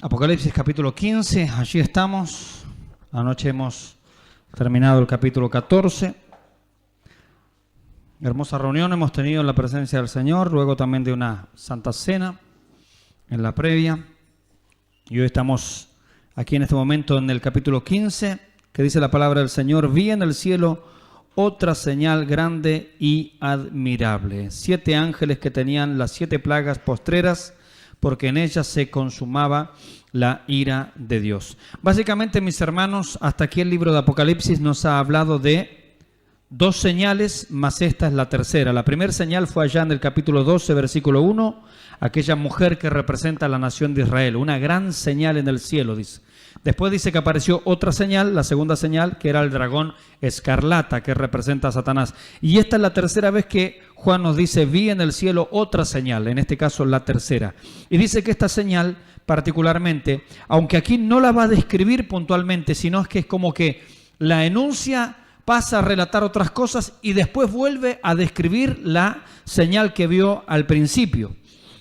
Apocalipsis capítulo 15, allí estamos. Anoche hemos terminado el capítulo 14. Hermosa reunión hemos tenido en la presencia del Señor, luego también de una santa cena en la previa. Y hoy estamos aquí en este momento en el capítulo 15, que dice la palabra del Señor: vi en el cielo otra señal grande y admirable. 7 ángeles que tenían las 7 plagas postreras, porque en ellas se consumaba la ira de Dios. Básicamente, mis hermanos, hasta aquí el libro de Apocalipsis nos ha hablado de 2 señales, más esta es la tercera. La primera señal fue allá en el capítulo 12, versículo 1, aquella mujer que representa a la nación de Israel, una gran señal en el cielo, dice. Después dice que apareció otra señal, la segunda señal, que era el dragón escarlata, que representa a Satanás. Y esta es la tercera vez que Juan nos dice: vi en el cielo otra señal, en este caso la tercera. Y dice que esta señal particularmente, aunque aquí no la va a describir puntualmente, sino es que es como que la enuncia, pasa a relatar otras cosas y después vuelve a describir la señal que vio al principio.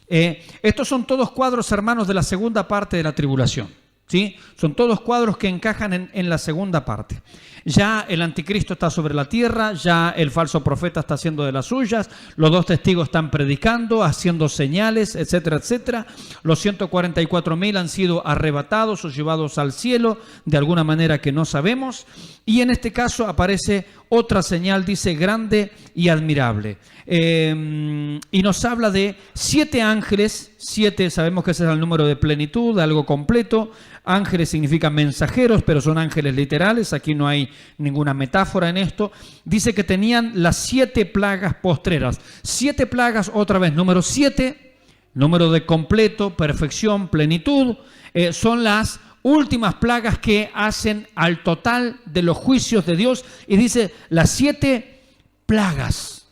Estos son todos cuadros, hermanos, de la segunda parte de la tribulación, ¿sí? Son todos cuadros que encajan en la segunda parte. Ya el anticristo está sobre la tierra, ya el falso profeta está haciendo de las suyas, los 2 testigos están predicando, haciendo señales, etcétera, etcétera. Los 144.000 han sido arrebatados o llevados al cielo de alguna manera que no sabemos. Y en este caso aparece otra señal, dice grande y admirable. Y nos habla de 7 ángeles, 7 sabemos que ese es el número de plenitud, de algo completo. Ángeles significan mensajeros, pero son ángeles literales, aquí no hay ninguna metáfora en esto. Dice que tenían las 7 plagas postreras. 7 plagas, otra vez, número 7, número de completo, perfección, plenitud, son las últimas plagas que hacen al total de los juicios de Dios. Y dice las 7 plagas.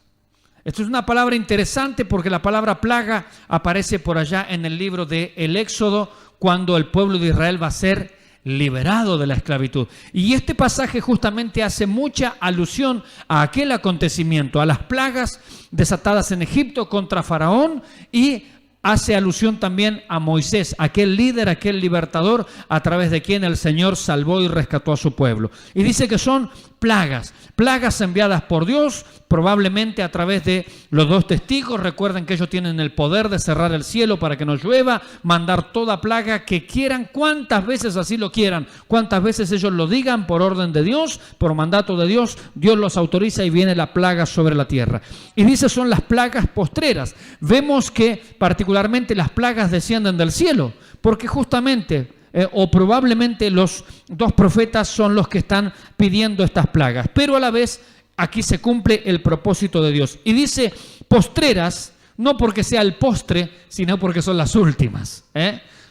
Esto es una palabra interesante porque la palabra plaga aparece por allá en el libro de el Éxodo, cuando el pueblo de Israel va a ser liberado de la esclavitud. Y este pasaje justamente hace mucha alusión a aquel acontecimiento, a las plagas desatadas en Egipto contra Faraón, y hace alusión también a Moisés, aquel líder, aquel libertador, a través de quien el Señor salvó y rescató a su pueblo. Y dice que son plagas enviadas por Dios, probablemente a través de los 2 testigos. Recuerden que ellos tienen el poder de cerrar el cielo para que no llueva, mandar toda plaga que quieran, cuantas veces así lo quieran, cuantas veces ellos lo digan por orden de Dios, por mandato de Dios, Dios los autoriza y viene la plaga sobre la tierra. Y dice son las plagas postreras. Vemos que particularmente las plagas descienden del cielo, porque justamente o probablemente los 2 profetas son los que están pidiendo estas plagas, pero a la vez aquí se cumple el propósito de Dios. Y dice postreras, no porque sea el postre, sino porque son las últimas,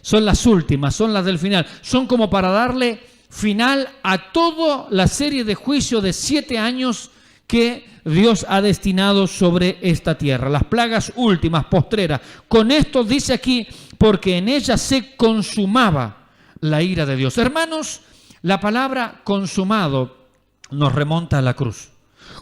son las últimas, son las del final, son como para darle final a toda la serie de juicios de 7 años que Dios ha destinado sobre esta tierra. Las plagas últimas, postreras. Con esto dice aquí, porque en ellas se consumaba la ira de Dios. Hermanos, la palabra consumado nos remonta a la cruz.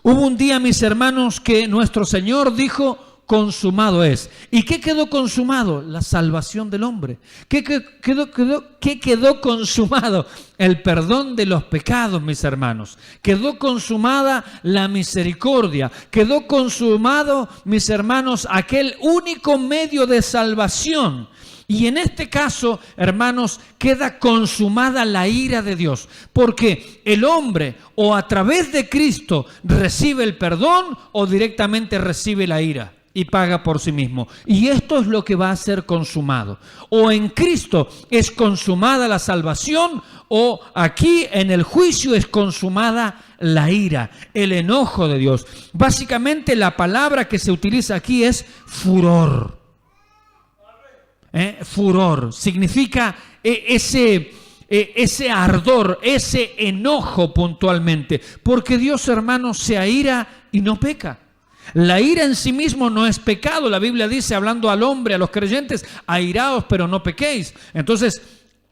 Hubo un día, mis hermanos, que nuestro Señor dijo: consumado es. ¿Y qué quedó consumado? La salvación del hombre. ¿Qué quedó consumado? El perdón de los pecados, mis hermanos. Quedó consumada la misericordia. Quedó consumado, mis hermanos, aquel único medio de salvación. Y en este caso, hermanos, queda consumada la ira de Dios, porque el hombre o a través de Cristo recibe el perdón o directamente recibe la ira y paga por sí mismo. Y esto es lo que va a ser consumado. O en Cristo es consumada la salvación, o aquí en el juicio es consumada la ira, el enojo de Dios. Básicamente la palabra que se utiliza aquí es furor. Furor significa ese ardor, ese enojo puntualmente, porque Dios, hermanos, se aira y no peca. La ira en sí mismo no es pecado. La Biblia dice, hablando al hombre, a los creyentes: airaos, pero no pequéis. Entonces,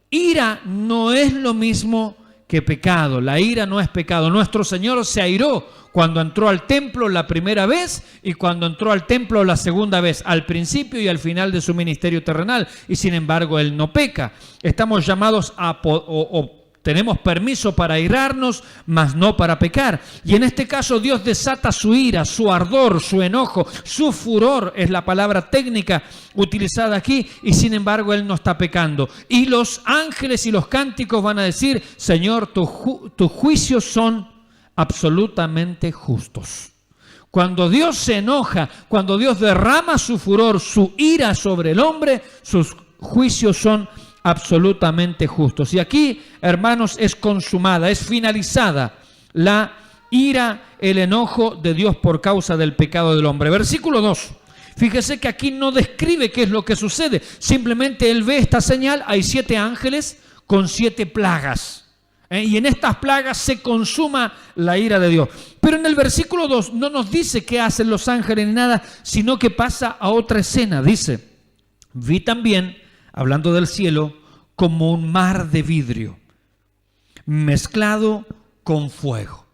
ira no es lo mismo que pecado. La ira no es pecado. Nuestro Señor se airó cuando entró al templo la primera vez y cuando entró al templo la segunda vez, al principio y al final de su ministerio terrenal. Y sin embargo, Él no peca. Estamos llamados a tenemos permiso para airarnos, mas no para pecar. Y en este caso Dios desata su ira, su ardor, su enojo, su furor, es la palabra técnica utilizada aquí, y sin embargo Él no está pecando. Y los ángeles y los cánticos van a decir: Señor, tus juicios son absolutamente justos. Cuando Dios se enoja, cuando Dios derrama su furor, su ira sobre el hombre, sus juicios son absolutamente justos. Y aquí, hermanos, es consumada, es finalizada la ira, el enojo de Dios por causa del pecado del hombre. Versículo 2. Fíjese que aquí no describe qué es lo que sucede. Simplemente Él ve esta señal. Hay 7 ángeles con 7 plagas. Y en estas plagas se consuma la ira de Dios. Pero en el versículo 2 no nos dice qué hacen los ángeles ni nada, sino que pasa a otra escena. Dice: vi también, hablando del cielo, como un mar de vidrio mezclado con fuego.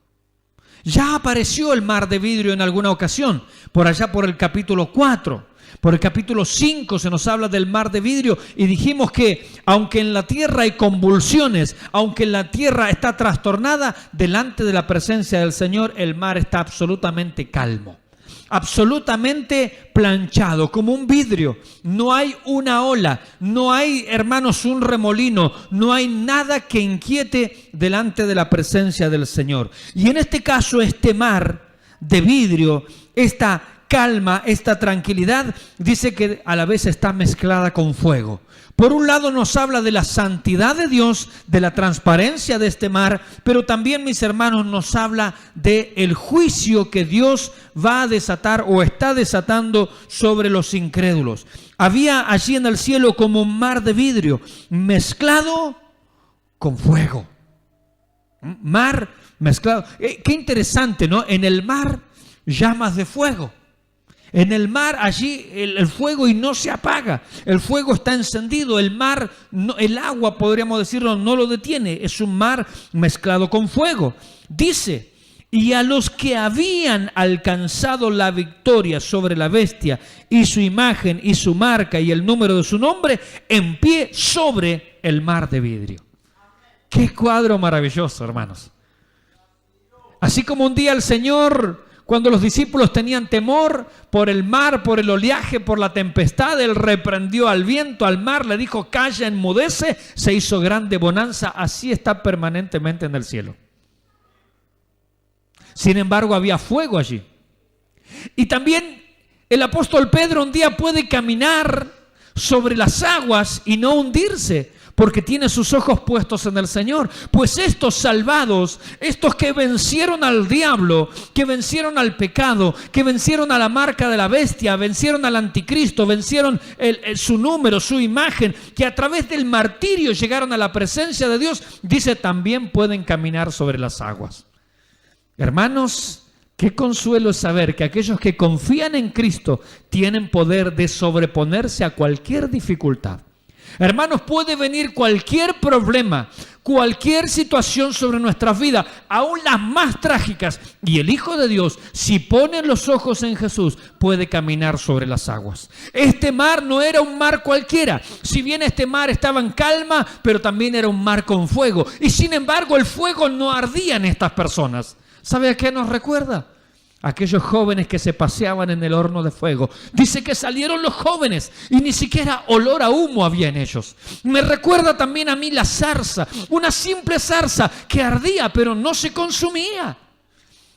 Ya apareció el mar de vidrio en alguna ocasión, por allá por el capítulo 4. Por el capítulo 5 se nos habla del mar de vidrio y dijimos que aunque en la tierra hay convulsiones, aunque la tierra está trastornada, delante de la presencia del Señor el mar está absolutamente calmo, absolutamente planchado, como un vidrio. No hay una ola, no hay, hermanos, un remolino, no hay nada que inquiete delante de la presencia del Señor. Y en este caso, este mar de vidrio, esta calma, esta tranquilidad, dice que a la vez está mezclada con fuego. Por un lado nos habla de la santidad de Dios, de la transparencia de este mar, pero también, mis hermanos, nos habla del juicio que Dios va a desatar o está desatando sobre los incrédulos. Había allí en el cielo como un mar de vidrio mezclado con fuego. Mar mezclado. Qué interesante, ¿no? En el mar, llamas de fuego. En el mar allí el fuego y no se apaga, el fuego está encendido, el mar, no, el agua podríamos decirlo, no lo detiene, es un mar mezclado con fuego. Dice: y a los que habían alcanzado la victoria sobre la bestia y su imagen y su marca y el número de su nombre, en pie sobre el mar de vidrio. Qué cuadro maravilloso, hermanos. Así como un día el Señor, cuando los discípulos tenían temor por el mar, por el oleaje, por la tempestad, Él reprendió al viento, al mar, le dijo: calla, enmudece, se hizo grande bonanza. Así está permanentemente en el cielo. Sin embargo, había fuego allí. Y también el apóstol Pedro un día puede caminar sobre las aguas y no hundirse, porque tiene sus ojos puestos en el Señor. Pues estos salvados, estos que vencieron al diablo, que vencieron al pecado, que vencieron a la marca de la bestia, vencieron al anticristo, vencieron su número, su imagen, que a través del martirio llegaron a la presencia de Dios, dice, también pueden caminar sobre las aguas. Hermanos, qué consuelo es saber que aquellos que confían en Cristo tienen poder de sobreponerse a cualquier dificultad. Hermanos, puede venir cualquier problema, cualquier situación sobre nuestras vidas, aún las más trágicas, y el Hijo de Dios, si pone los ojos en Jesús, puede caminar sobre las aguas. Este mar no era un mar cualquiera, si bien este mar estaba en calma, pero también era un mar con fuego, y sin embargo el fuego no ardía en estas personas. ¿Sabe a qué nos recuerda? Aquellos jóvenes que se paseaban en el horno de fuego. Dice que salieron los jóvenes y ni siquiera olor a humo había en ellos. Me recuerda también a mí la zarza, una simple zarza que ardía pero no se consumía.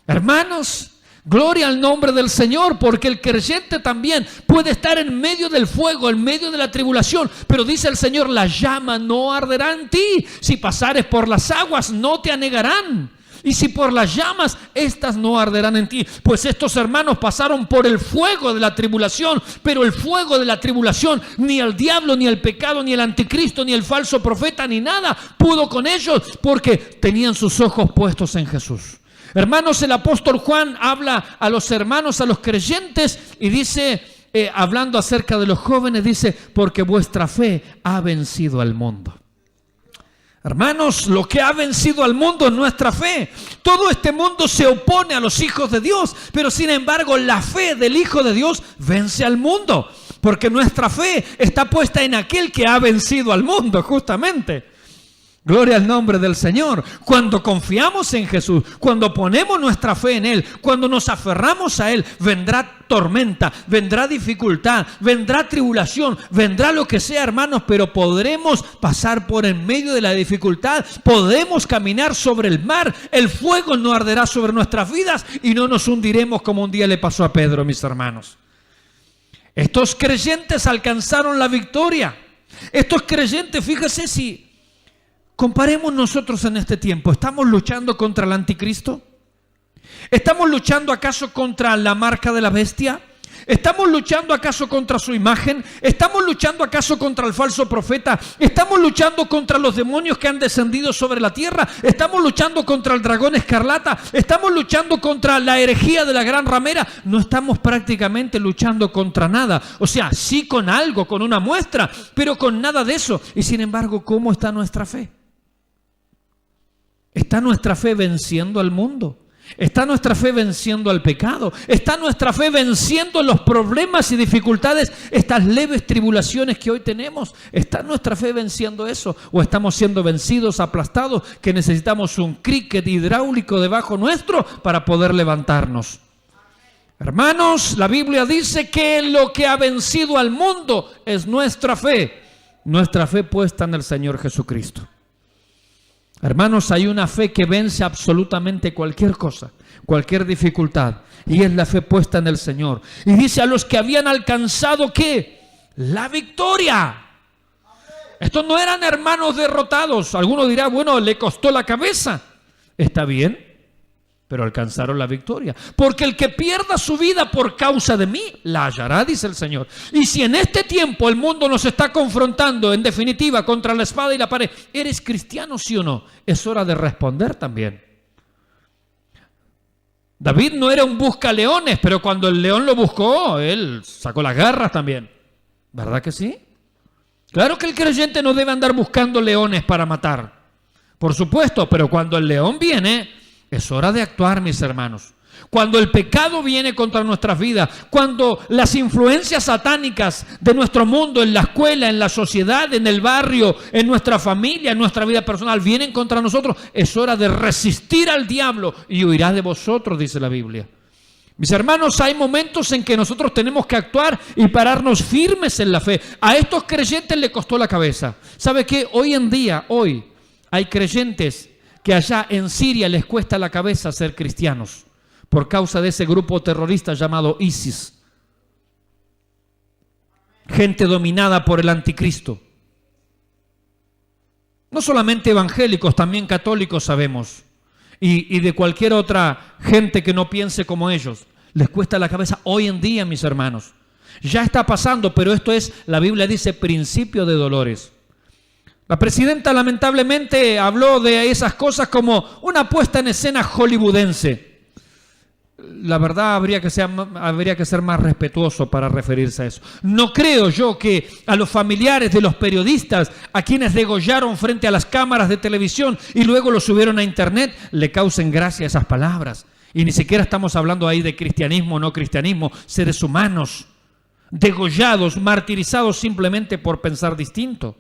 Hermanos, gloria al nombre del Señor, porque el creyente también puede estar en medio del fuego, en medio de la tribulación, pero dice el Señor: la llama no arderá en ti, si pasares por las aguas no te anegarán. Y si por las llamas, estas no arderán en ti. Pues estos hermanos pasaron por el fuego de la tribulación, pero el fuego de la tribulación, ni el diablo, ni el pecado, ni el anticristo, ni el falso profeta, ni nada pudo con ellos, porque tenían sus ojos puestos en Jesús. Hermanos, el apóstol Juan habla a los hermanos, a los creyentes, y dice, hablando acerca de los jóvenes, dice: porque vuestra fe ha vencido al mundo. Hermanos, lo que ha vencido al mundo es nuestra fe. Todo este mundo se opone a los hijos de Dios, pero sin embargo la fe del Hijo de Dios vence al mundo, porque nuestra fe está puesta en aquel que ha vencido al mundo, justamente. Gloria al nombre del Señor. Cuando confiamos en Jesús, cuando ponemos nuestra fe en Él, cuando nos aferramos a Él, vendrá tormenta, vendrá dificultad, vendrá tribulación, vendrá lo que sea, hermanos, pero podremos pasar por en medio de la dificultad, podemos caminar sobre el mar, el fuego no arderá sobre nuestras vidas y no nos hundiremos como un día le pasó a Pedro, mis hermanos. Estos creyentes alcanzaron la victoria. Estos creyentes, fíjese si comparemos nosotros en este tiempo, ¿estamos luchando contra el anticristo? ¿Estamos luchando acaso contra la marca de la bestia? ¿Estamos luchando acaso contra su imagen? ¿Estamos luchando acaso contra el falso profeta? ¿Estamos luchando contra los demonios que han descendido sobre la tierra? ¿Estamos luchando contra el dragón escarlata? ¿Estamos luchando contra la herejía de la gran ramera? No estamos prácticamente luchando contra nada. O sea, sí con algo, con una muestra, pero con nada de eso. Y sin embargo, ¿cómo está nuestra fe? ¿Está nuestra fe venciendo al mundo? ¿Está nuestra fe venciendo al pecado? ¿Está nuestra fe venciendo los problemas y dificultades, estas leves tribulaciones que hoy tenemos? ¿Está nuestra fe venciendo eso? ¿O estamos siendo vencidos, aplastados, que necesitamos un cricket hidráulico debajo nuestro para poder levantarnos? Hermanos, la Biblia dice que lo que ha vencido al mundo es nuestra fe puesta en el Señor Jesucristo. Hermanos, hay una fe que vence absolutamente cualquier cosa, cualquier dificultad, y es la fe puesta en el Señor. Y dice a los que habían alcanzado, ¿qué? La victoria. Estos no eran hermanos derrotados. Alguno dirá, bueno, le costó la cabeza. Está bien, pero alcanzaron la victoria. Porque el que pierda su vida por causa de mí, la hallará, dice el Señor. Y si en este tiempo el mundo nos está confrontando, en definitiva, contra la espada y la pared, ¿eres cristiano, sí o no? Es hora de responder también. David no era un buscaleones, pero cuando el león lo buscó, él sacó las garras también. ¿Verdad que sí? Claro que el creyente no debe andar buscando leones para matar. Por supuesto, pero cuando el león viene, es hora de actuar, mis hermanos. Cuando el pecado viene contra nuestras vidas, cuando las influencias satánicas de nuestro mundo, en la escuela, en la sociedad, en el barrio, en nuestra familia, en nuestra vida personal, vienen contra nosotros, es hora de resistir al diablo y huirá de vosotros, dice la Biblia. Mis hermanos, hay momentos en que nosotros tenemos que actuar y pararnos firmes en la fe. A estos creyentes les costó la cabeza. ¿Sabe qué? Hoy en día, hay creyentes que allá en Siria les cuesta la cabeza ser cristianos por causa de ese grupo terrorista llamado ISIS. Gente dominada por el anticristo. No solamente evangélicos, también católicos sabemos. Y de cualquier otra gente que no piense como ellos. Les cuesta la cabeza hoy en día, mis hermanos. Ya está pasando, pero esto es, la Biblia dice, principio de dolores. La presidenta lamentablemente habló de esas cosas como una puesta en escena hollywoodense. La verdad habría que ser más respetuoso para referirse a eso. No creo yo que a los familiares de los periodistas, a quienes degollaron frente a las cámaras de televisión y luego los subieron a internet, le causen gracia esas palabras. Y ni siquiera estamos hablando ahí de cristianismo o no cristianismo, seres humanos, degollados, martirizados simplemente por pensar distinto.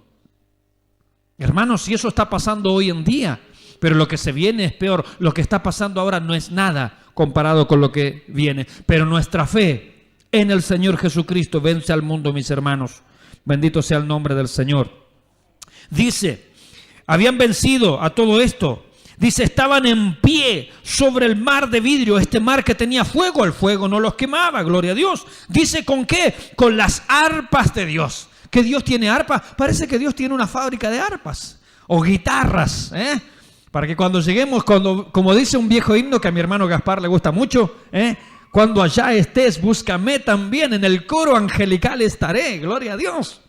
Hermanos, si eso está pasando hoy en día, pero lo que se viene es peor. Lo que está pasando ahora no es nada comparado con lo que viene. Pero nuestra fe en el Señor Jesucristo vence al mundo, mis hermanos. Bendito sea el nombre del Señor. Dice, habían vencido a todo esto. Dice, estaban en pie sobre el mar de vidrio, este mar que tenía fuego, el fuego no los quemaba, gloria a Dios. Dice, ¿con qué? Con las arpas de Dios. ¿Que Dios tiene arpas? Parece que Dios tiene una fábrica de arpas o guitarras, para que cuando lleguemos, como dice un viejo himno que a mi hermano Gaspar le gusta mucho, cuando allá estés, búscame también, en el coro angelical estaré, gloria a Dios.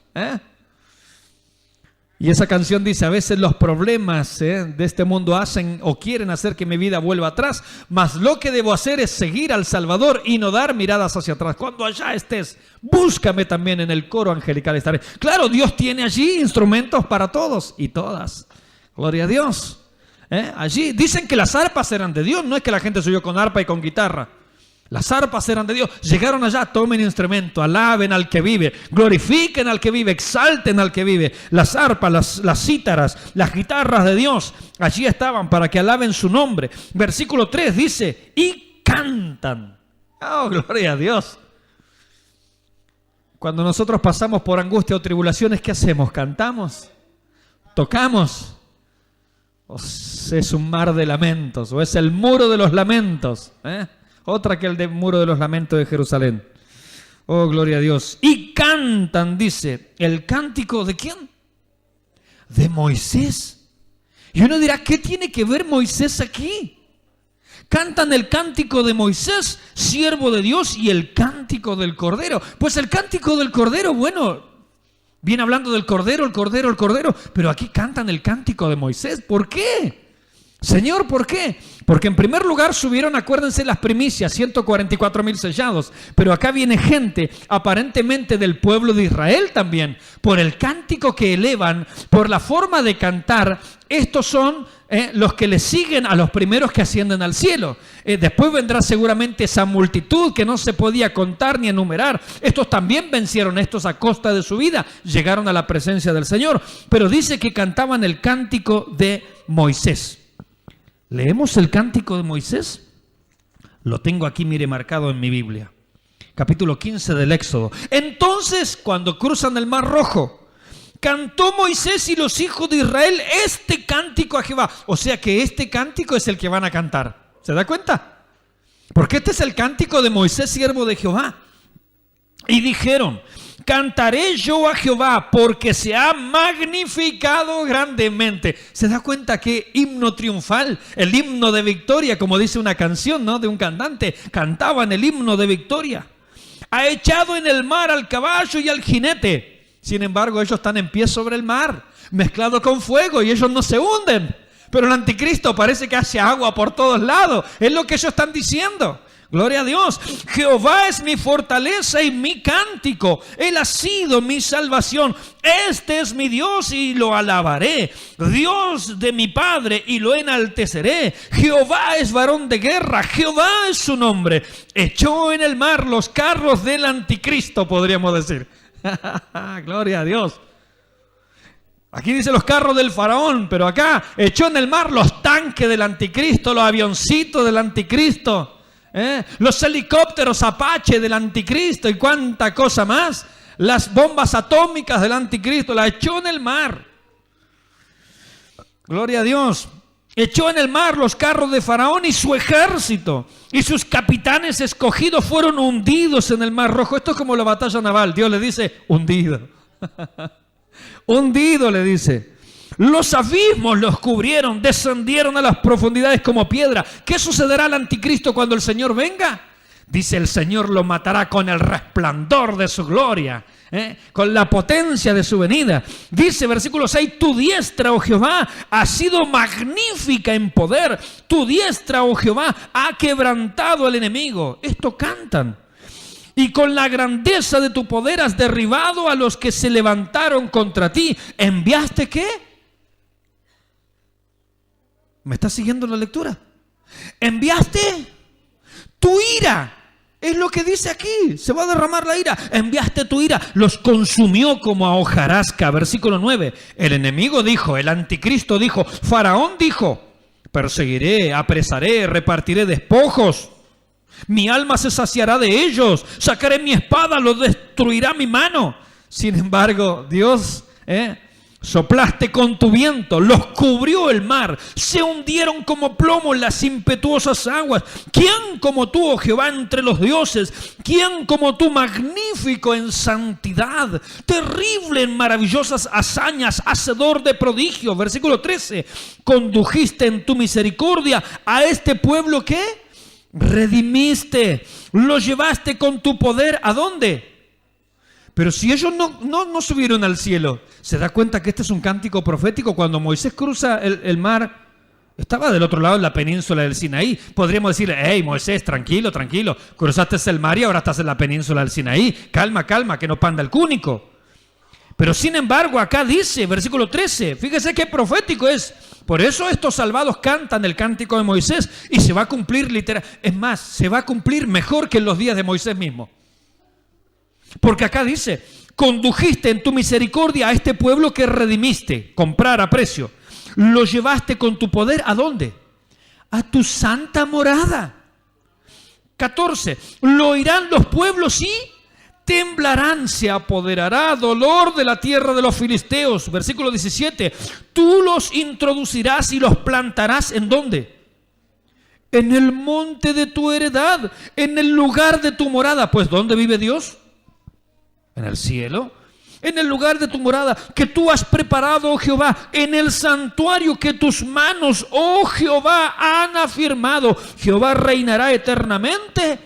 Y esa canción dice, a veces los problemas de este mundo hacen o quieren hacer que mi vida vuelva atrás, mas lo que debo hacer es seguir al Salvador y no dar miradas hacia atrás. Cuando allá estés, búscame también, en el coro angelical estaré. Claro, Dios tiene allí instrumentos para todos y todas. Gloria a Dios. Allí dicen que las arpas eran de Dios, no es que la gente subió con arpa y con guitarra. Las arpas eran de Dios. Llegaron allá, tomen instrumento, alaben al que vive, glorifiquen al que vive, exalten al que vive. Las arpas, las cítaras, las guitarras de Dios, allí estaban para que alaben su nombre. Versículo 3 dice, y cantan. Oh, gloria a Dios. Cuando nosotros pasamos por angustia o tribulaciones, ¿qué hacemos? ¿Cantamos? ¿Tocamos? ¿O es un mar de lamentos? ¿O es el muro de los lamentos? Otra que el muro de los lamentos de Jerusalén. Oh, gloria a Dios. Y cantan, dice, ¿el cántico de quién? De Moisés. Y uno dirá, ¿qué tiene que ver Moisés aquí? Cantan el cántico de Moisés, siervo de Dios, y el cántico del Cordero. Pues el cántico del Cordero, bueno, viene hablando del Cordero, el Cordero, pero aquí cantan el cántico de Moisés. ¿Por qué? Señor, ¿por qué? Porque en primer lugar subieron, acuérdense, las primicias, 144,000 sellados. Pero acá viene gente, aparentemente del pueblo de Israel también, por el cántico que elevan, por la forma de cantar. Estos son los que le siguen a los primeros que ascienden al cielo. Después vendrá seguramente esa multitud que no se podía contar ni enumerar. Estos también vencieron, estos a costa de su vida, llegaron a la presencia del Señor. Pero dice que cantaban el cántico de Moisés. ¿Leemos el cántico de Moisés? Lo tengo aquí, mire, marcado en mi Biblia. Capítulo 15 del Éxodo. Entonces, cuando cruzan el Mar Rojo, cantó Moisés y los hijos de Israel este cántico a Jehová. O sea que este cántico es el que van a cantar. ¿Se da cuenta? Porque este es el cántico de Moisés, siervo de Jehová. Y dijeron, cantaré yo a Jehová porque se ha magnificado grandemente. ¿Se da cuenta qué himno triunfal? El himno de victoria, como dice una canción, ¿no?, de un cantante. Cantaban el himno de victoria. Ha echado en el mar al caballo y al jinete. Sin embargo, ellos están en pie sobre el mar, mezclado con fuego, y ellos no se hunden. Pero el anticristo parece que hace agua por todos lados. Es lo que ellos están diciendo. Gloria a Dios. Jehová es mi fortaleza y mi cántico. Él ha sido mi salvación. Este es mi Dios y lo alabaré. Dios de mi Padre y lo enalteceré. Jehová es varón de guerra. Jehová es su nombre. Echó en el mar los carros del anticristo, podríamos decir. Gloria a Dios. Aquí dice los carros del faraón, pero acá echó en el mar los tanques del anticristo, los avioncitos del anticristo. Los helicópteros Apache del anticristo y cuánta cosa más. Las bombas atómicas del anticristo las echó en el mar. Gloria a Dios. Echó en el mar los carros de Faraón y su ejército, y sus capitanes escogidos fueron hundidos en el Mar Rojo. Esto es como la batalla naval. Dios le dice, hundido. Hundido, le dice. Los abismos los cubrieron, descendieron a las profundidades como piedra. ¿Qué sucederá al anticristo cuando el Señor venga? Dice, el Señor lo matará con el resplandor de su gloria, con la potencia de su venida. Dice, versículo 6, tu diestra, oh Jehová, ha sido magnífica en poder. Tu diestra, oh Jehová, ha quebrantado al enemigo. Esto cantan. Y con la grandeza de tu poder has derribado a los que se levantaron contra ti. ¿Enviaste qué? ¿Me estás siguiendo la lectura? Enviaste tu ira. Es lo que dice aquí. Se va a derramar la ira. Enviaste tu ira. Los consumió como a hojarasca. Versículo 9. El enemigo dijo, el anticristo dijo, Faraón dijo, perseguiré, apresaré, repartiré despojos. Mi alma se saciará de ellos. Sacaré mi espada, los destruirá mi mano. Sin embargo, Dios, soplaste con tu viento, los cubrió el mar, se hundieron como plomo en las impetuosas aguas. ¿Quién como tú, oh Jehová, entre los dioses? ¿Quién como tú, magnífico en santidad, terrible en maravillosas hazañas, hacedor de prodigios? Versículo 13, condujiste en tu misericordia a este pueblo, ¿qué? Redimiste, lo llevaste con tu poder, ¿a dónde? Pero si ellos no subieron al cielo, ¿se da cuenta que este es un cántico profético? Cuando Moisés cruza el mar, estaba del otro lado de la península del Sinaí. Podríamos decirle, hey Moisés, tranquilo, tranquilo, cruzaste el mar y ahora estás en la península del Sinaí. Calma, calma, que no panda el cúnico. Pero sin embargo, acá dice, versículo 13, fíjese qué profético es. Por eso estos salvados cantan el cántico de Moisés y se va a cumplir literal. Es más, se va a cumplir mejor que en los días de Moisés mismo. Porque acá dice, condujiste en tu misericordia a este pueblo que redimiste, comprar a precio. Lo llevaste con tu poder, ¿a dónde? A tu santa morada. 14, lo oirán los pueblos y temblarán, se apoderará dolor de la tierra de los filisteos. Versículo 17, tú los introducirás y los plantarás, ¿en dónde? En el monte de tu heredad, en el lugar de tu morada. Pues ¿dónde vive Dios? En el cielo. En el lugar de tu morada que tú has preparado, oh Jehová, en el santuario que tus manos, oh Jehová, han afirmado. Jehová reinará eternamente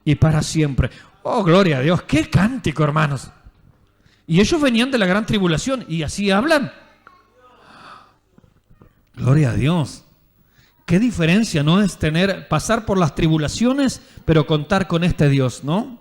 y para siempre. Oh, gloria a Dios, qué cántico, hermanos. Y ellos venían de la gran tribulación y así hablan. Gloria a Dios. Qué diferencia, ¿no? Es pasar por las tribulaciones, pero contar con este Dios, ¿no?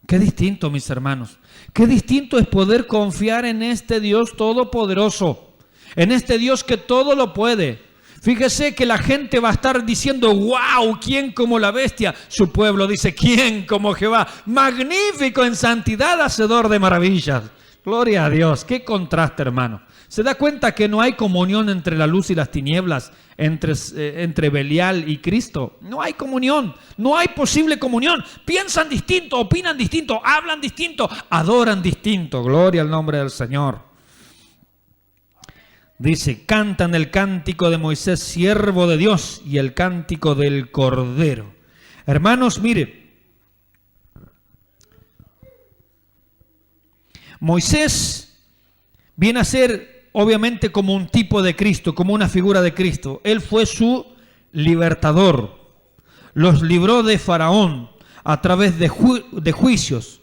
Qué distinto, mis hermanos. Qué distinto es poder confiar en este Dios todopoderoso, en este Dios que todo lo puede. Fíjese que la gente va a estar diciendo, wow, ¿quién como la bestia? Su pueblo dice, ¿quién como Jehová? Magnífico en santidad, hacedor de maravillas. Gloria a Dios. Qué contraste, hermano. ¿Se da cuenta que no hay comunión entre la luz y las tinieblas, entre Belial y Cristo? No hay comunión, no hay posible comunión. Piensan distinto, opinan distinto, hablan distinto, adoran distinto. Gloria al nombre del Señor. Dice, cantan el cántico de Moisés, siervo de Dios, y el cántico del Cordero. Hermanos, mire, Moisés viene a ser obviamente como un tipo de Cristo, como una figura de Cristo. Él fue su libertador. Los libró de Faraón a través de juicios.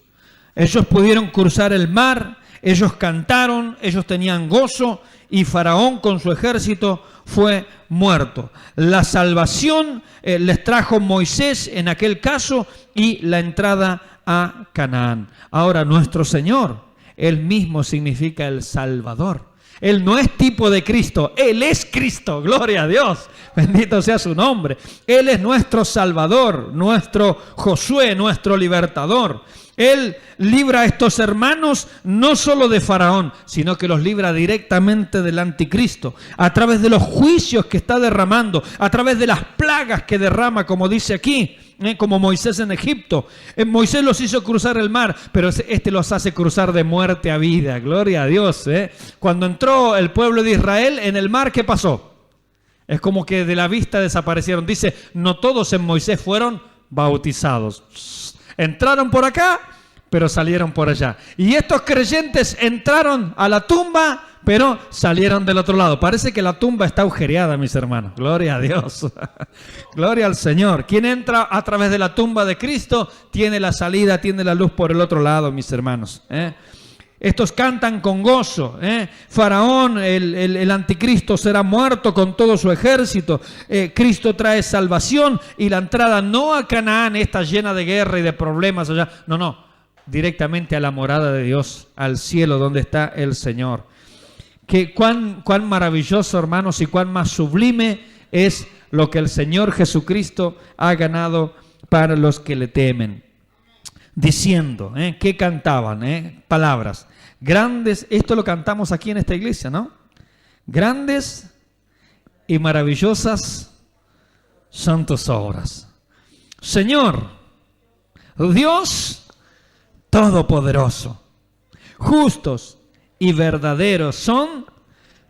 Ellos pudieron cruzar el mar, ellos cantaron, ellos tenían gozo y Faraón con su ejército fue muerto. La salvación les trajo Moisés en aquel caso y la entrada a Canaán. Ahora nuestro Señor, Él mismo significa el Salvador. Él no es tipo de Cristo, Él es Cristo, gloria a Dios, bendito sea su nombre. Él es nuestro Salvador, nuestro Josué, nuestro libertador. Él libra a estos hermanos no solo de Faraón, sino que los libra directamente del anticristo, a través de los juicios que está derramando, a través de las plagas que derrama, como dice aquí, como Moisés en Egipto. Moisés los hizo cruzar el mar, pero este los hace cruzar de muerte a vida. Gloria a Dios. Cuando entró el pueblo de Israel en el mar, ¿qué pasó? Es como que de la vista desaparecieron. Dice, no todos en Moisés fueron bautizados. Entraron por acá, pero salieron por allá. Y estos creyentes entraron a la tumba, pero salieron del otro lado. Parece que la tumba está agujereada, mis hermanos. Gloria a Dios. Gloria al Señor. Quien entra a través de la tumba de Cristo tiene la salida, tiene la luz por el otro lado, mis hermanos. Estos cantan con gozo. Faraón, el anticristo, será muerto con todo su ejército. Cristo trae salvación y la entrada no a Canaán, está llena de guerra y de problemas allá. No, directamente a la morada de Dios, al cielo donde está el Señor. Cuán maravilloso, hermanos, y cuán más sublime es lo que el Señor Jesucristo ha ganado para los que le temen. Diciendo, ¿qué cantaban? Palabras. Grandes, esto lo cantamos aquí en esta iglesia, ¿no? Grandes y maravillosas son tus obras. Señor, Dios Todopoderoso, justos y verdaderos son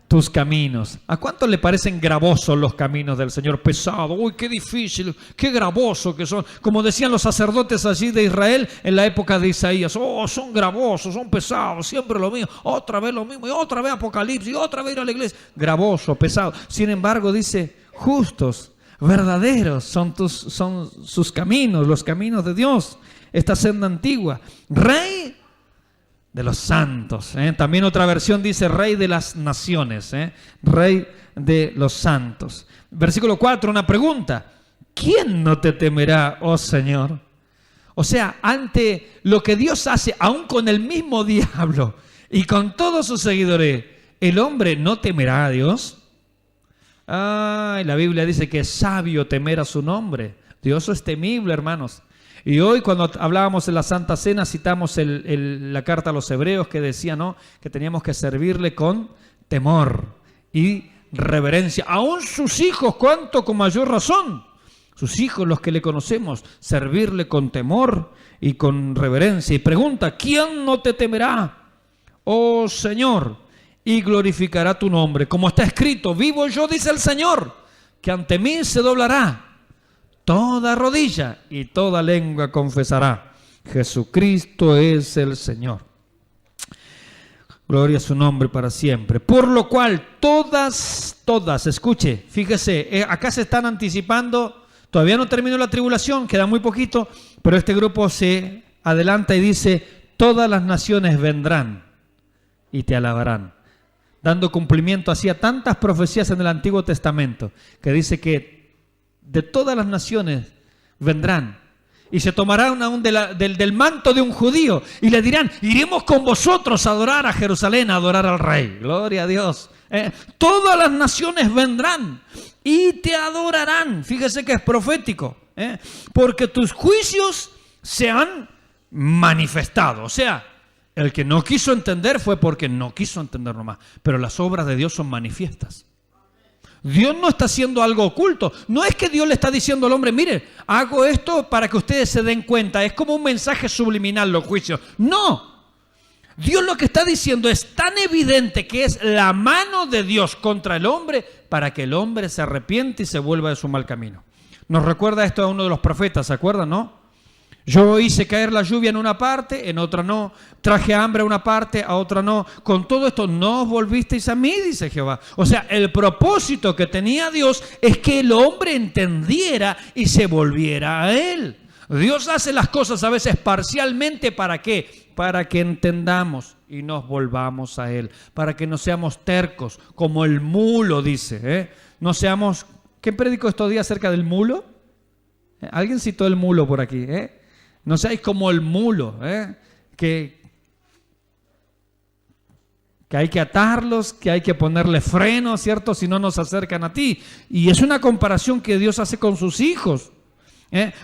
tus caminos. ¿A cuánto le parecen gravosos los caminos del Señor? Pesado, uy, qué difícil, qué gravosos que son. Como decían los sacerdotes allí de Israel en la época de Isaías, oh, son gravosos, son pesados, siempre lo mismo, otra vez lo mismo, y otra vez Apocalipsis, y otra vez ir a la iglesia. Gravoso, pesado. Sin embargo, dice, justos, verdaderos son sus caminos, los caminos de Dios, esta senda antigua. Rey de los santos. También otra versión dice Rey de las naciones. Rey de los santos. Versículo 4, una pregunta. ¿Quién no te temerá, oh Señor? O sea, ante lo que Dios hace, aún con el mismo diablo, y con todos sus seguidores, ¿el hombre no temerá a Dios? Ay, la Biblia dice que es sabio temer a su nombre. Dios es temible, hermanos. Y hoy cuando hablábamos en la Santa Cena citamos la carta a los Hebreos que decía, ¿no?, que teníamos que servirle con temor y reverencia. Aún sus hijos, cuánto con mayor razón. Sus hijos, los que le conocemos, servirle con temor y con reverencia. Y pregunta, ¿quién no te temerá, oh Señor, y glorificará tu nombre? Como está escrito, vivo yo, dice el Señor, que ante mí se doblará toda rodilla y toda lengua confesará: Jesucristo es el Señor. Gloria a su nombre para siempre. Por lo cual todas, escuche, fíjese, acá se están anticipando, todavía no terminó la tribulación, queda muy poquito, pero este grupo se adelanta y dice, todas las naciones vendrán y te alabarán, dando cumplimiento hacia tantas profecías en el Antiguo Testamento, que dice que de todas las naciones vendrán y se tomarán aún del manto de un judío y le dirán, iremos con vosotros a adorar a Jerusalén, a adorar al Rey. Gloria a Dios. Todas las naciones vendrán y te adorarán. Fíjese que es profético, porque tus juicios se han manifestado. O sea, el que no quiso entender fue porque no quiso entender nomás, pero las obras de Dios son manifiestas. Dios no está haciendo algo oculto. No es que Dios le está diciendo al hombre, mire, hago esto para que ustedes se den cuenta. Es como un mensaje subliminal los juicios. No. Dios lo que está diciendo es tan evidente que es la mano de Dios contra el hombre para que el hombre se arrepiente y se vuelva de su mal camino. Nos recuerda esto a uno de los profetas, ¿se acuerdan, no? Yo hice caer la lluvia en una parte, en otra no. Traje hambre a una parte, a otra no. Con todo esto no os volvisteis a mí, dice Jehová. O sea, el propósito que tenía Dios es que el hombre entendiera y se volviera a Él. Dios hace las cosas a veces parcialmente, ¿para qué? Para que entendamos y nos volvamos a Él. Para que no seamos tercos, como el mulo dice. No seamos... ¿Quién predicó estos días acerca del mulo? ¿Alguien citó el mulo por aquí? No seáis como el mulo, que hay que atarlos, que hay que ponerle freno, ¿cierto? Si no nos acercan a ti. Y es una comparación que Dios hace con sus hijos.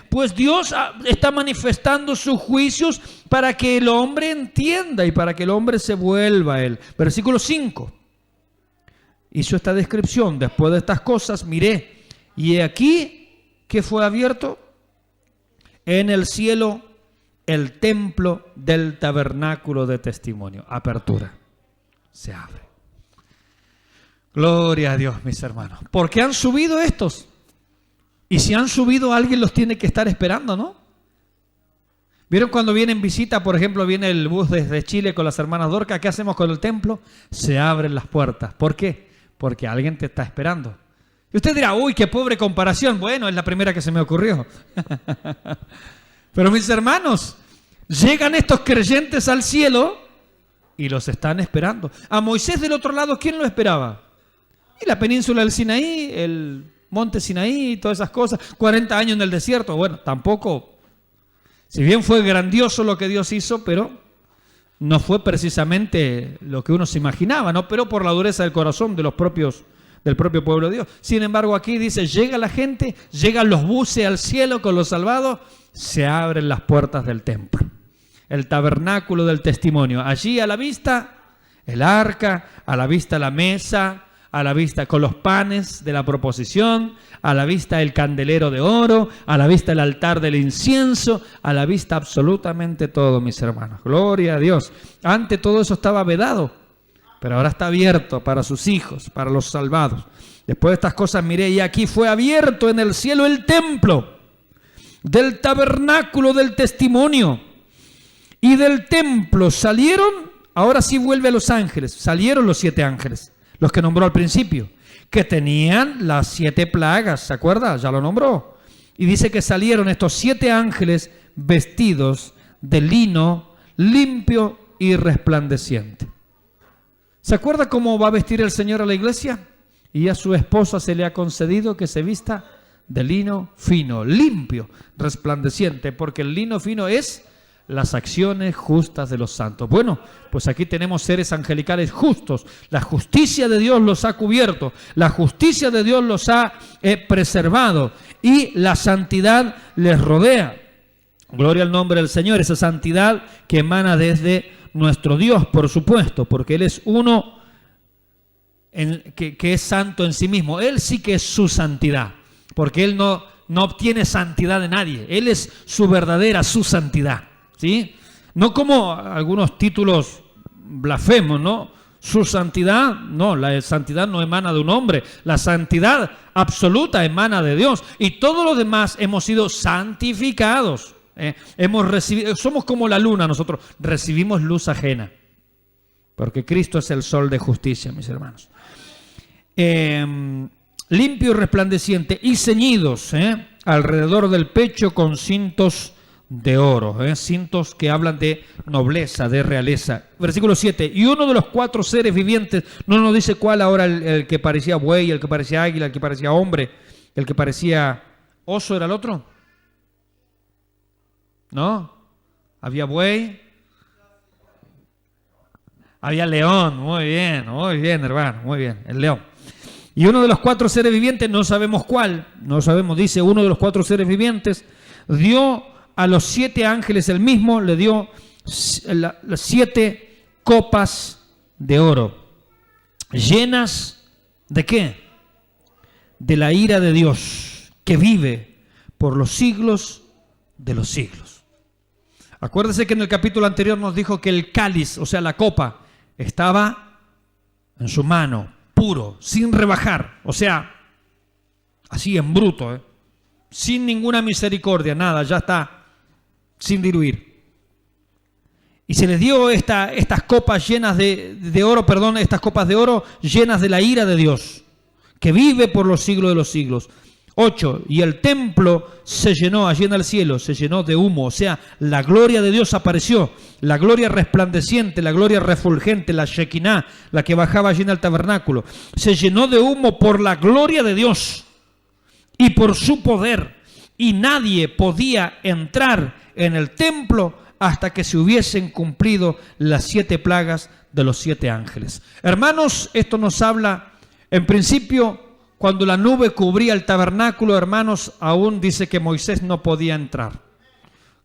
Pues Dios está manifestando sus juicios para que el hombre entienda y para que el hombre se vuelva a Él. Versículo 5. Hizo esta descripción. Después de estas cosas miré, y he aquí que fue abierto en el cielo el templo del tabernáculo de testimonio. Apertura. Se abre. Gloria a Dios, mis hermanos. ¿Por qué han subido estos? Y si han subido, alguien los tiene que estar esperando, ¿no? ¿Vieron cuando viene en visita, por ejemplo, viene el bus desde Chile con las hermanas Dorca? ¿Qué hacemos con el templo? Se abren las puertas. ¿Por qué? Porque alguien te está esperando. Y usted dirá, uy, qué pobre comparación. Bueno, es la primera que se me ocurrió. Pero mis hermanos, llegan estos creyentes al cielo y los están esperando. A Moisés del otro lado, ¿quién lo esperaba? Y la península del Sinaí, el monte Sinaí, todas esas cosas. 40 años en el desierto. Bueno, tampoco, si bien fue grandioso lo que Dios hizo, pero no fue precisamente lo que uno se imaginaba, ¿no? Pero por la dureza del corazón del propio pueblo de Dios. Sin embargo, aquí dice, llega la gente, llegan los buses al cielo con los salvados, se abren las puertas del templo, el tabernáculo del testimonio. Allí a la vista el arca, a la vista la mesa, a la vista con los panes de la proposición, a la vista el candelero de oro, a la vista el altar del incienso, a la vista absolutamente todo, mis hermanos. Gloria a Dios. Antes todo eso estaba vedado, pero ahora está abierto para sus hijos, para los salvados. Después de estas cosas miré, y aquí fue abierto en el cielo el templo del tabernáculo del testimonio. Y del templo salieron, ahora sí vuelve a los ángeles, salieron los 7 ángeles, los que nombró al principio, que tenían las 7 plagas, ¿se acuerda? Ya lo nombró. Y dice que salieron estos 7 ángeles vestidos de lino limpio y resplandeciente. ¿Se acuerda cómo va a vestir el Señor a la iglesia? Y a su esposa se le ha concedido que se vista de lino fino, limpio, resplandeciente, porque el lino fino es las acciones justas de los santos. Bueno, pues aquí tenemos seres angelicales justos. La justicia de Dios los ha cubierto, la justicia de Dios los ha preservado y la santidad les rodea. Gloria al nombre del Señor, esa santidad que emana desde nuestro Dios, por supuesto, porque Él es uno que es santo en sí mismo. Él sí que es su santidad, porque Él no obtiene santidad de nadie. Él es su verdadera, su santidad, ¿sí? No como algunos títulos blasfemos, ¿no? Su santidad, no, la santidad no emana de un hombre, la santidad absoluta emana de Dios, y todos los demás hemos sido santificados. Hemos recibido, somos como la luna nosotros, recibimos luz ajena, porque Cristo es el sol de justicia, mis hermanos. Limpio y resplandeciente y ceñidos alrededor del pecho con cintos de oro, cintos que hablan de nobleza, de realeza. Versículo 7, y uno de los 4 seres vivientes, no nos dice cuál ahora, el que parecía buey, el que parecía águila, el que parecía hombre, el que parecía oso, ¿era el otro? ¿No? Había buey, había león. Muy bien, hermano, muy bien, el león. Y uno de los 4 seres vivientes, no sabemos cuál, no sabemos, dice uno de los 4 seres vivientes, dio a los 7 ángeles el mismo, le dio las 7 copas de oro, llenas ¿de qué? De la ira de Dios, que vive por los siglos de los siglos. Acuérdese que en el capítulo anterior nos dijo que el cáliz, o sea, la copa, estaba en su mano, puro, sin rebajar, o sea, así en bruto, sin ninguna misericordia, nada, ya está, sin diluir. Y se les dio estas copas llenas de oro, estas copas de oro llenas de la ira de Dios, que vive por los siglos de los siglos. 8, y el templo se llenó, allí en el cielo, se llenó de humo, o sea, la gloria de Dios apareció, la gloria resplandeciente, la gloria refulgente, la Shekinah, la que bajaba allí en el tabernáculo, se llenó de humo por la gloria de Dios y por su poder, y nadie podía entrar en el templo hasta que se hubiesen cumplido las 7 plagas de los 7 ángeles. Hermanos, esto nos habla, en principio, cuando la nube cubría el tabernáculo, hermanos, aún dice que Moisés no podía entrar.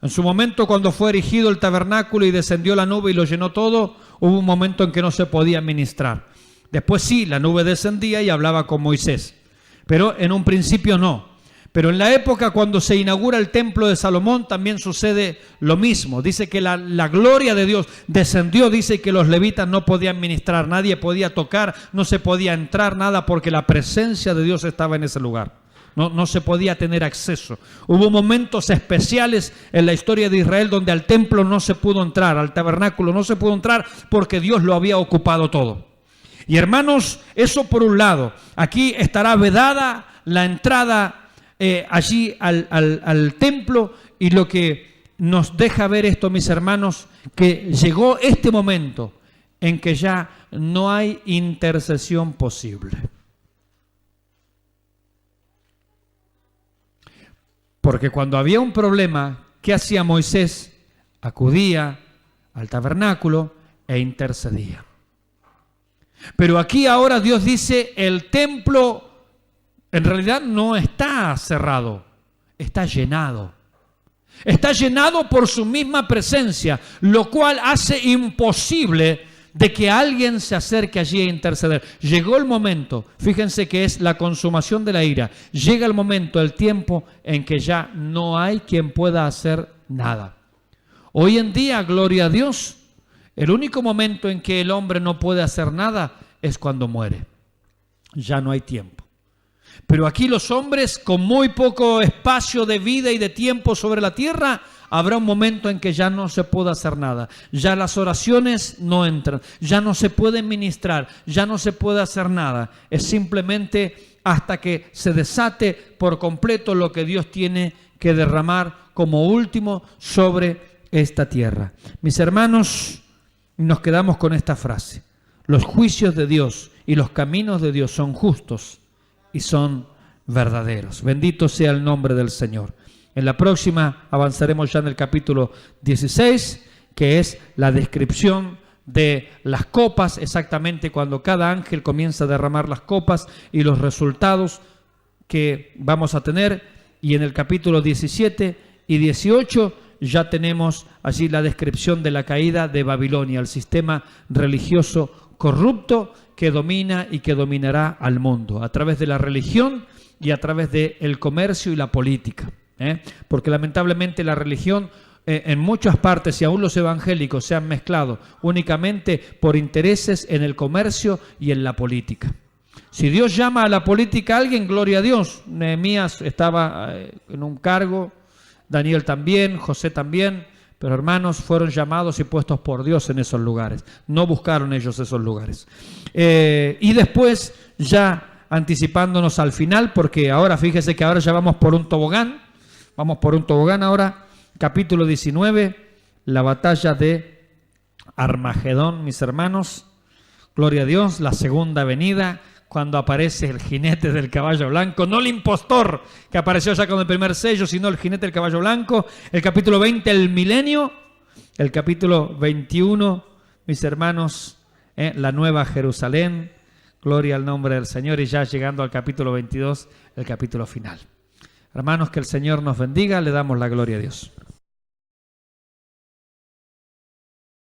En su momento, cuando fue erigido el tabernáculo y descendió la nube y lo llenó todo, hubo un momento en que no se podía ministrar. Después sí, la nube descendía y hablaba con Moisés, pero en un principio no. Pero en la época cuando se inaugura el templo de Salomón también sucede lo mismo. Dice que la gloria de Dios descendió, dice que los levitas no podían ministrar, nadie podía tocar, no se podía entrar nada porque la presencia de Dios estaba en ese lugar. No se podía tener acceso. Hubo momentos especiales en la historia de Israel donde al templo no se pudo entrar, al tabernáculo no se pudo entrar porque Dios lo había ocupado todo. Y hermanos, eso por un lado. Aquí estará vedada la entrada allí al templo, y lo que nos deja ver esto, mis hermanos, que llegó este momento en que ya no hay intercesión posible. Porque cuando había un problema, ¿qué hacía Moisés? Acudía al tabernáculo e intercedía. Pero aquí ahora Dios dice, el templo en realidad no está cerrado, está llenado. Está llenado por su misma presencia, lo cual hace imposible de que alguien se acerque allí a interceder. Llegó el momento, fíjense que es la consumación de la ira, llega el momento, el tiempo en que ya no hay quien pueda hacer nada. Hoy en día, gloria a Dios, el único momento en que el hombre no puede hacer nada es cuando muere. Ya no hay tiempo. Pero aquí los hombres, con muy poco espacio de vida y de tiempo sobre la tierra, habrá un momento en que ya no se puede hacer nada. Ya las oraciones no entran, ya no se puede ministrar, ya no se puede hacer nada. Es simplemente hasta que se desate por completo lo que Dios tiene que derramar como último sobre esta tierra. Mis hermanos, nos quedamos con esta frase. Los juicios de Dios y los caminos de Dios son justos y son verdaderos. Bendito sea el nombre del Señor. En la próxima avanzaremos ya en el capítulo 16, que es la descripción de las copas, exactamente cuando cada ángel comienza a derramar las copas y los resultados que vamos a tener. Y en el capítulo 17 y 18 ya tenemos allí la descripción de la caída de Babilonia, el sistema religioso corrupto que domina y que dominará al mundo a través de la religión y a través del comercio y la política. Porque lamentablemente la religión en muchas partes y aún los evangélicos se han mezclado únicamente por intereses en el comercio y en la política. Si Dios llama a la política a alguien, gloria a Dios. Nehemías estaba en un cargo, Daniel también, José también, pero hermanos, fueron llamados y puestos por Dios en esos lugares. No buscaron ellos esos lugares. Y después, ya anticipándonos al final, porque ahora fíjese que ahora ya vamos por un tobogán. Vamos por un tobogán ahora. Capítulo 19, la batalla de Armagedón, mis hermanos. Gloria a Dios, la segunda venida, cuando aparece el jinete del caballo blanco, no el impostor que apareció ya con el primer sello, sino el jinete del caballo blanco. El capítulo 20, el milenio. El capítulo 21, mis hermanos, la nueva Jerusalén. Gloria al nombre del Señor. Y ya llegando al capítulo 22, el capítulo final. Hermanos, que el Señor nos bendiga, le damos la gloria a Dios.